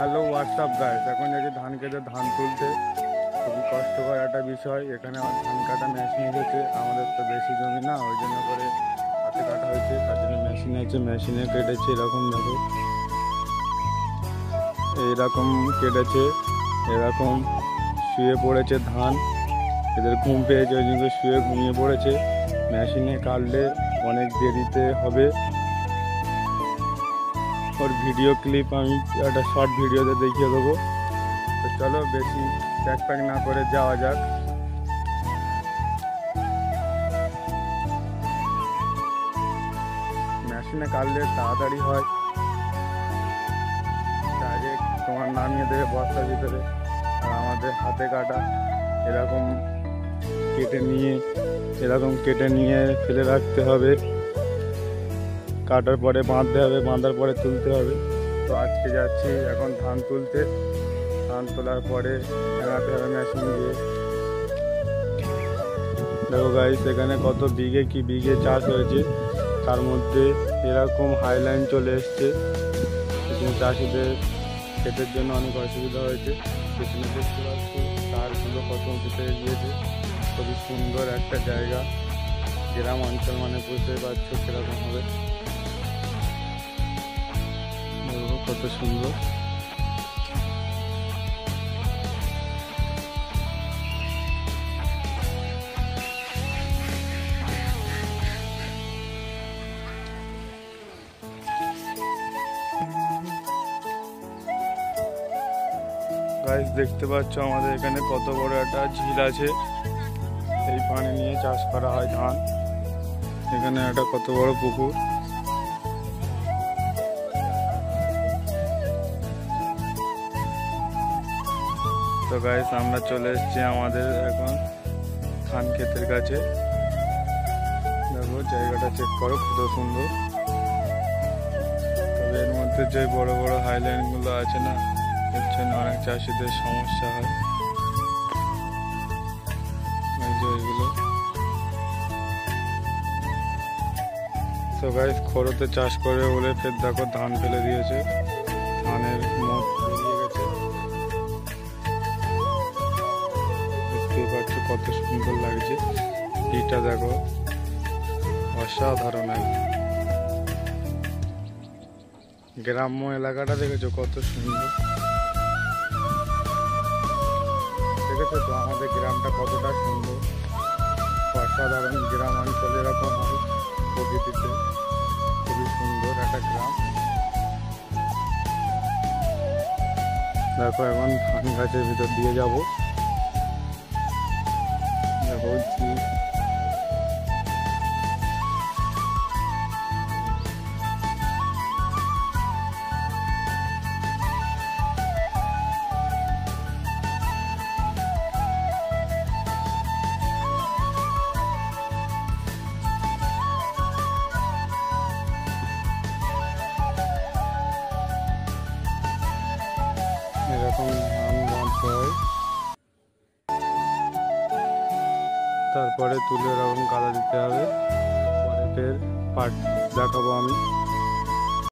Hello WhatsApp guys, এখন যাচ্ছি ধান কেটে ধান তুলতে। খুবই কষ্টকর একটা বিষয়। এখানে ধান কাটা মেশিন এসেছে, আমাদের তো বেশি জমি না, ওই জন্য করে হাতে কাটা হয়েছে। তার জন্য মেশিন আছে, মেশিনে কেটেছে। এরকম দেখো, এইরকম কেটেছে। এরকম শুয়ে পড়েছে ধান, এদের ঘুম পেয়েছে, ওই জন্য শুয়ে ঘুমিয়ে পড়েছে। মেশিনে কাটলে অনেক দেরিতে হবে। ওর ভিডিও ক্লিপ আমি একটা শর্ট ভিডিওতে দেখিয়ে দেবো। তো চলো বেশি প্যাক না করে যাওয়া যাক। মেশিনে কাটলে তাড়াতাড়ি হয়, ডাইরেক্ট তোমার নামিয়ে দেবে বস্তার ভিতরে। আর আমাদের হাতে কাটা এরকম কেটে নিয়ে ফেলে রাখতে হবে। কাটার পরে বাঁধতে হবে, বাঁধার পরে তুলতে হবে। তো আজকে যাচ্ছি এখন ধান তুলতে। ধান তোলার পরে লাগাতে হবে মেশিন দিয়ে। দেখো গাইস, এখানে কত বিঘে চাষ হয়েছে। তার মধ্যে এরকম হাইলাইন চলে এসছে। চাষিদের ক্ষেতের জন্য অনেক অসুবিধা হয়েছে। পেছনে দেখতে পাচ্ছি তারগুলো কত উঁচুতে গিয়েছে। খুবই সুন্দর একটা জায়গা, গ্রাম অঞ্চল মানে বুঝতেই পারছো কিরকম হবে। কত সুন্দর। গাইস দেখতে পাচ্ছ আমাদের এখানে কত বড় একটা ঝিল আছে। এই পানি নিয়ে চাষ করা হয় ধান। এখানে একটা কত বড় পুকুর। তো গাইস আমরা চলে এসেছি আমাদের এখন ধান ক্ষেতের কাছে। দেখো জায়গাটা চেক করো, কত সুন্দর। তবে এর মধ্যে যে বড় বড় হাইল্যান্ড গুলো আছে না, এর জন্য অনেক চাষিদের সমস্যা হয়। এইগুলো তো গাইস খড়তে চাষ করে বলে ফের দেখো ধান ফেলে দিয়েছে। ধানের মোট বেরিয়ে গেছে। দেখতেই পাচ্ছ কত সুন্দর লাগছে। এইটা দেখো, অসাধারণ। গ্রাম্য এলাকাটা দেখেছো কত সুন্দর। দেখেছো তো আমাদের গ্রামটা কতটা সুন্দর, অসাধারণ। গ্রাম অঞ্চলে এরকম হয় প্রকৃতিতে। খুবই সুন্দর একটা গ্রাম। দেখো এখন ধান গাছের ভিতর দিয়ে যাব। দেখো এরকম ধান বাঁধতে হয়, তারপরে তুলে এরকম কাদা দিতে হবে। পরে ফের পাট দেখাবো আমি।